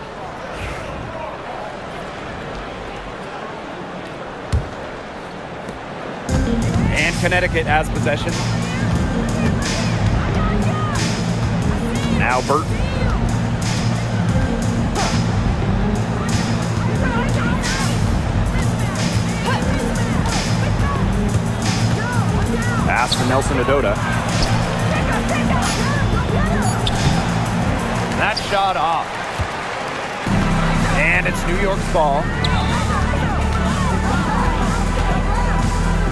And Connecticut has possession. Now Burton. Pass for Nelson Adota. That shot off. And it's New York's ball.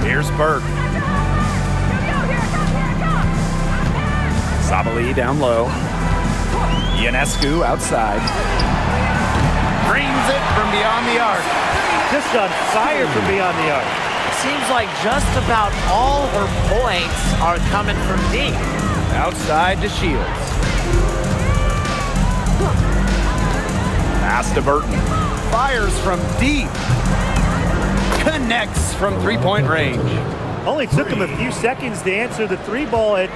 Here's Burke. Sabali down low. Ionescu outside. Brings it from beyond the arc. Just on fire from beyond the arc. Seems like just about all her points are coming from deep. Outside to Shields. Pass to Burton. Fires from deep. Connects from three-point range. Only took them a few seconds to answer the three ball at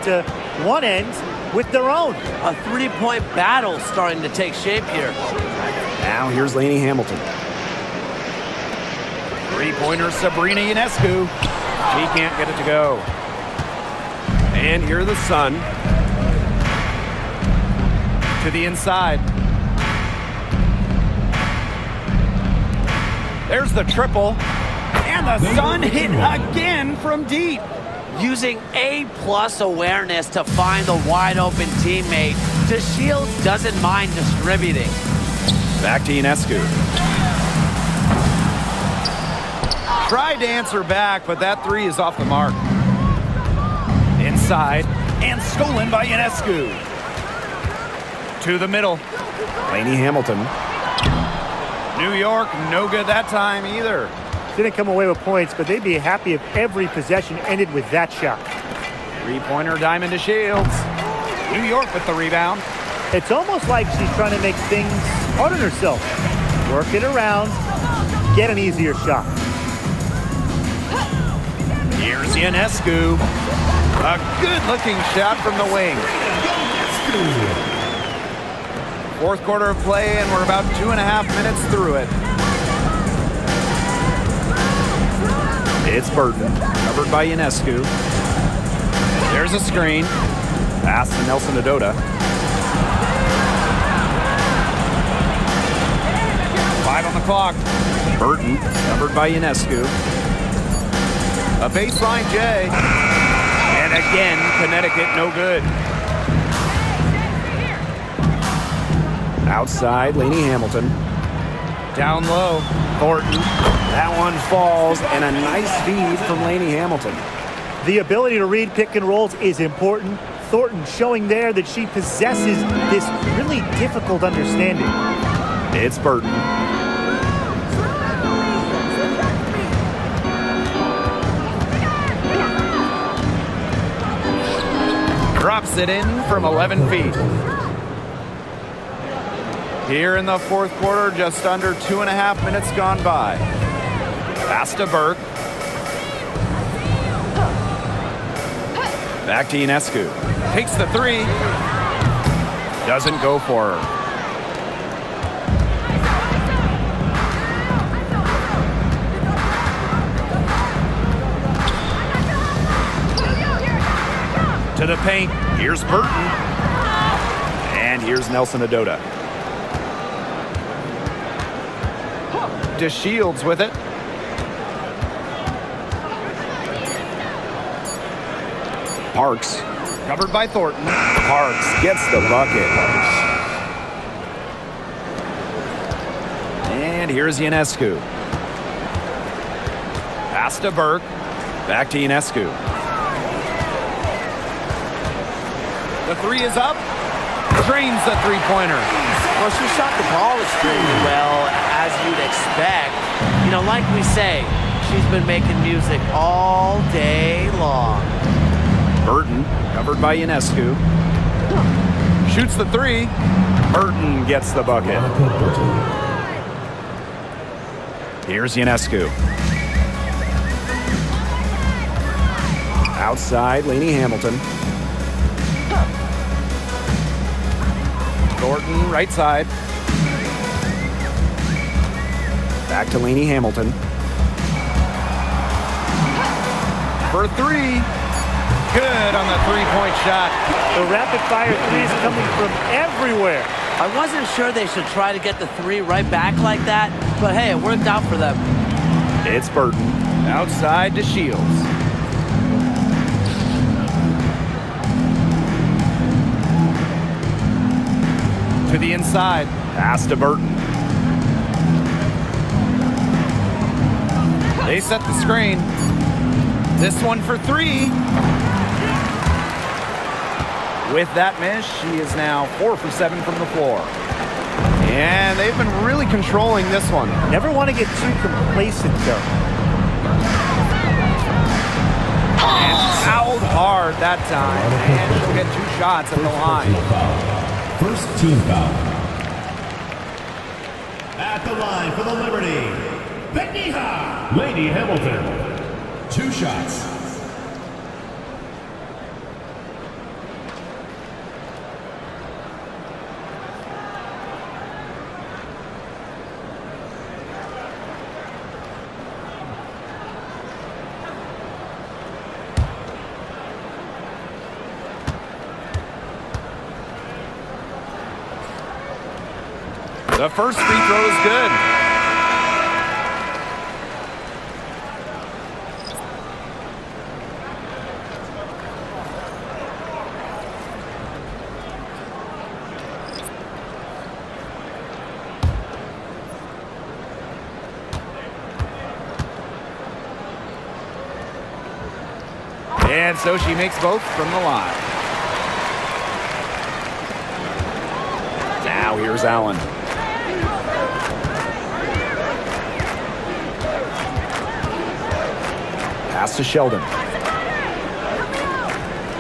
one end with their own. A three-point battle starting to take shape here. Now here's Lainey Hamilton. Three-pointer Sabrina Ionescu. She can't get it to go. And here the Sun. To the inside. There's the triple. And the Sun hit again from deep. Using A+ awareness to find the wide-open teammate, DeShields doesn't mind distributing. Back to Ionescu. Tried to answer back, but that three is off the mark. Inside, and stolen by Ionescu. To the middle. Lainey Hamilton. New York, no good that time either. Didn't come away with points, but they'd be happy if every possession ended with that shot. Three-pointer Diamond to Shields. New York with the rebound. It's almost like she's trying to make things hard on herself. Work it around, get an easier shot. Here's Ionescu. A good-looking shot from the wing. Fourth quarter of play, and we're about 2.5 minutes through it. It's Burton, covered by Ionescu. There's a screen. Pass to Nelson Adota. 5 on the clock. Burton, covered by Ionescu. A baseline J. And again, Connecticut no good. Outside, Lainey Hamilton. Down low. Thornton. That one falls, and a nice feed from Lainey Hamilton. The ability to read pick and rolls is important. Thornton showing there that she possesses this really difficult understanding. It's Burton. Drops it in from 11 feet. Here in the fourth quarter, just under 2.5 minutes gone by. Pass to Burke. Back to Ionescu. Takes the three. Doesn't go for her. To the paint. Here's Burton. And here's Nelson Adota. DeShields with it. Parks. Covered by Thornton. Parks gets the bucket. And here's Ionescu. Pass to Burke. Back to Ionescu. The three is up. Drains the three-pointer. Well, she shot the ball extremely well, as you'd expect. You know, like we say, she's been making music all day long. Burton, covered by Ionescu. Shoots the three. Burton gets the bucket. Here's Ionescu. Outside, Lainey Hamilton. Thornton, right side. Back to Lainey Hamilton. For three. Good on the three-point shot. The rapid-fire threes coming from everywhere. I wasn't sure they should try to get the three right back like that, but hey, it worked out for them. It's Burton. Outside to Shields. To the inside. Pass to Burton. They set the screen. This one for three. With that miss, she is now 4 for 7 from the floor. And they've been really controlling this one. Never want to get too complacent, though. And fouled hard that time. And she'll get 2 shots at the line. First team foul. At the line for the Liberty, Lady Hamilton. 2 shots. The first free throw is good. And so she makes both from the line. Now here's Allen. Pass to Sheldon.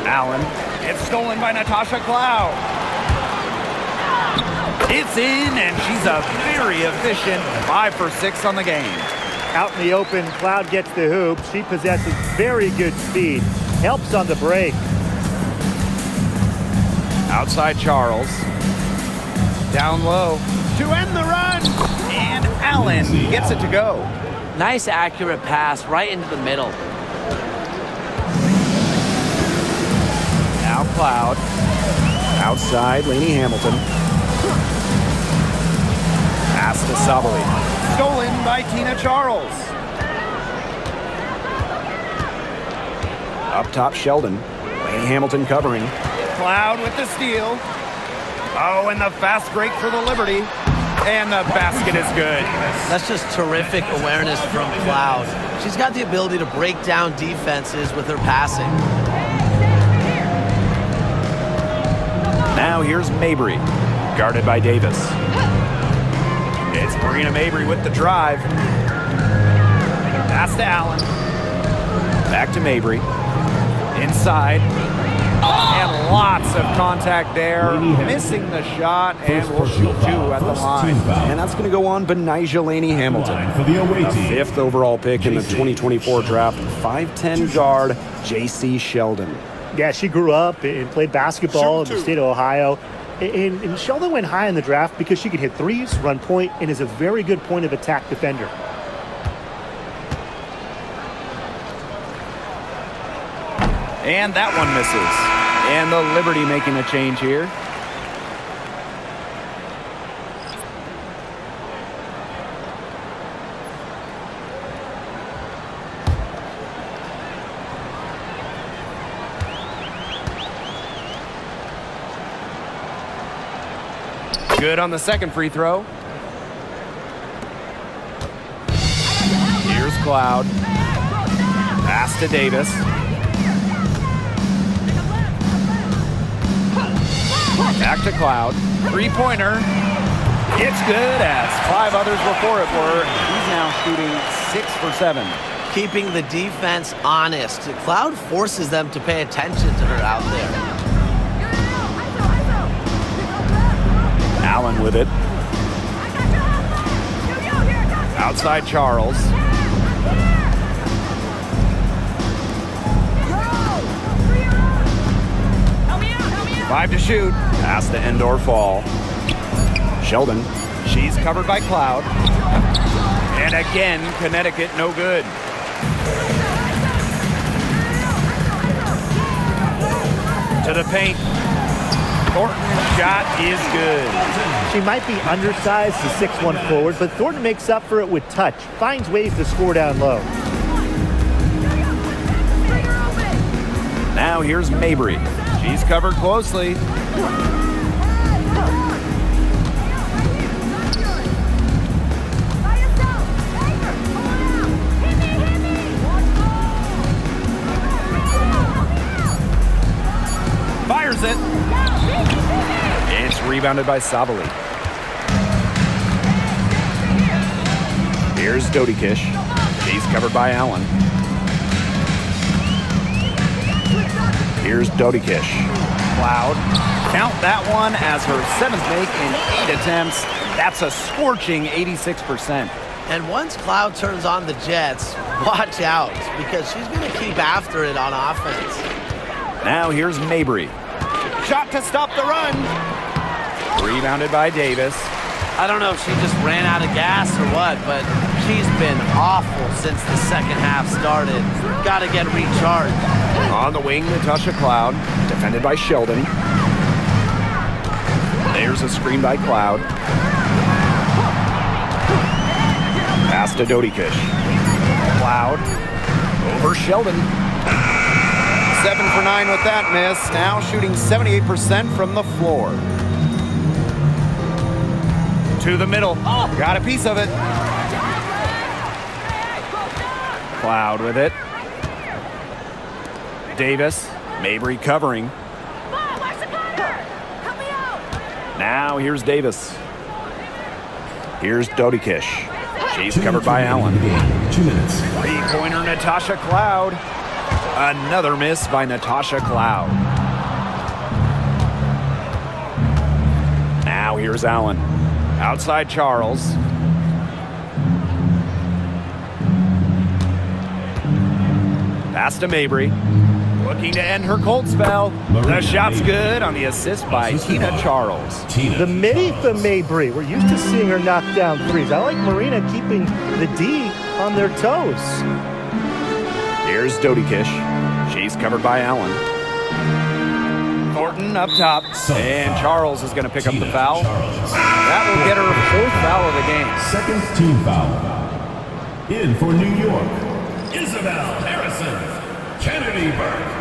Allen. It's stolen by Natasha Cloud. It's in, and she's a very efficient 5 for 6 on the game. Out in the open, Cloud gets the hoop. She possesses very good speed. Helps on the break. Outside Charles. Down low to end the run. And Allen gets it to go. Nice accurate pass right into the middle. Now Cloud. Outside, Lainey Hamilton. Pass to Sabali. Stolen by Tina Charles. Up top, Sheldon. Lainey Hamilton covering. Cloud with the steal. Oh, and the fast break for the Liberty. And the basket is good. That's just terrific awareness from Cloud. She's got the ability to break down defenses with her passing. Now here's Mabry, guarded by Davis. It's Marina Mabry with the drive. Pass to Allen. Back to Mabry. Inside. And lots of contact there. Missing the shot, and will shoot 2 at the line. And that's going to go on Benijah Lainey Hamilton. For the away A team. 5th overall pick in the 2024 draft. 5'10 guard, J.C. Sheldon. Yeah, she grew up and played basketball in the state of Ohio. And Sheldon went high in the draft because she could hit threes, run point, and is a very good point of attack defender. And that one misses. And the Liberty making a change here. Good on the second free throw. Here's Cloud. Pass to Davis. Back to Cloud. Three-pointer. It's good as 5 others before it were. He's now shooting 6 for 7. Keeping the defense honest. Cloud forces them to pay attention to her out there. Allen with it. Outside Charles. Five to shoot. Pass to Endor Fall. Sheldon. She's covered by Cloud. And again, Connecticut no good. To the paint. Thornton's shot is good. She might be undersized to 6'1" forward, but Thornton makes up for it with touch. Finds ways to score down low. Now here's Mabry. She's covered closely. Fires it. It's rebounded by Savali. Here's Dodikish. She's covered by Allen. Here's Dodikish. Cloud. Count that one as her 7th make in 8 attempts. That's a scorching 86%. And once Cloud turns on the Jets, watch out, because she's going to keep after it on offense. Now here's Mabry. Shot to stop the run. Rebounded by Davis. I don't know if she just ran out of gas or what, but she's been awful since the second half started. Got to get recharged. On the wing, Natasha Cloud. Defended by Sheldon. There's a screen by Cloud. Pass to Dodikish. Cloud. Over Sheldon. 7 for 9 with that miss. Now shooting 78% from the floor. To the middle. Got a piece of it. Cloud with it. Davis. Mabry covering. Now here's Davis. Here's Dodikish. She's covered by Allen. 2 minutes. Three-pointer Natasha Cloud. Another miss by Natasha Cloud. Now here's Allen. Outside Charles. Pass to Mabry. Looking to end her cold spell. The shot's good on the assist by Tina Charles. The midi for Mabry. We're used to seeing her knock down threes. I like Marina keeping the D on their toes. Here's Dodikish. She's covered by Allen. Thornton up top. And Charles is going to pick up the foul. That will get her 4th foul of the game. Second team foul. In for New York, Isabel Harrison, Kennedy Burke.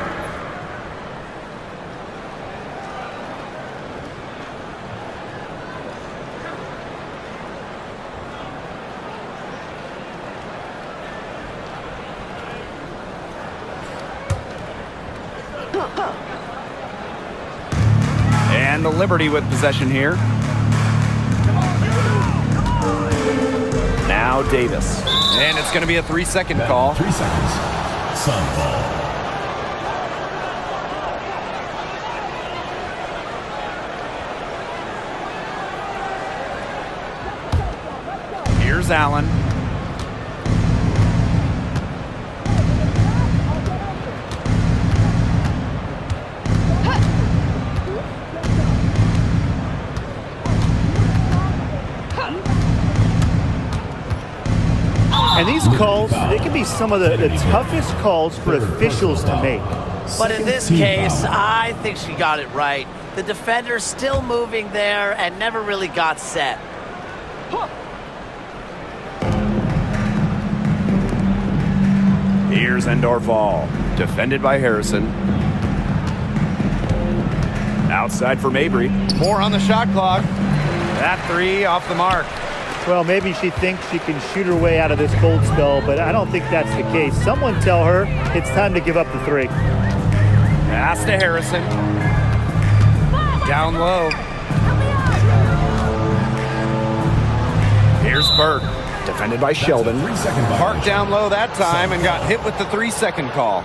And the Liberty with possession here. Now Davis. And it's going to be a 3-second call. 3 seconds. Sun ball. Here's Allen. And these calls, they can be some of the toughest calls for officials to make. But in this case, I think she got it right. The defender's still moving there and never really got set. Here's Endor Fall. Defended by Harrison. Outside for Mabry. 4 on the shot clock. That three off the mark. Well, maybe she thinks she can shoot her way out of this cold spell, but I don't think that's the case. Someone tell her it's time to give up the three. Pass to Harrison. Down low. Here's Burke. Defended by Sheldon. Parked down low that time and got hit with the 3-second call.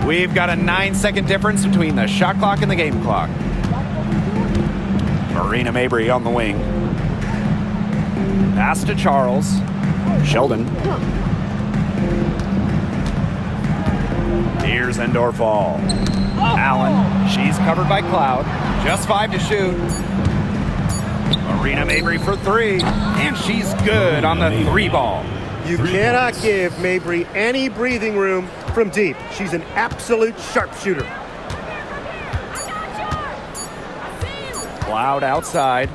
We've got a 9-second difference between the shot clock and the game clock. Marina Mabry on the wing. Pass to Charles. Sheldon. Here's Endorfall. Allen. She's covered by Cloud. Just 5 to shoot. Marina Mabry for 3. And she's good on the 3 ball. You cannot give Mabry any breathing room from deep. She's an absolute sharpshooter. Cloud outside.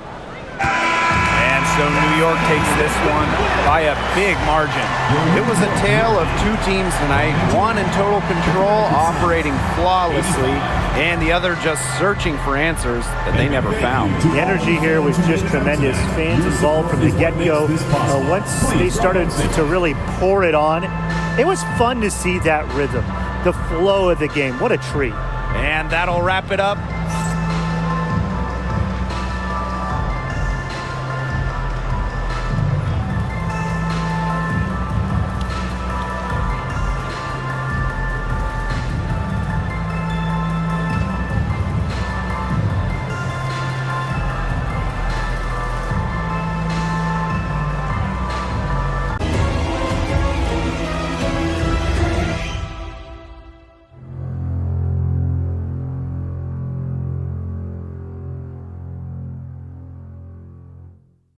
And so New York takes this one by a big margin. It was a tale of 2 teams tonight, one in total control, operating flawlessly, and the other just searching for answers that they never found. The energy here was just tremendous. Fans involved from the get-go. Once they started to really pour it on, it was fun to see that rhythm, the flow of the game. What a treat. And that'll wrap it up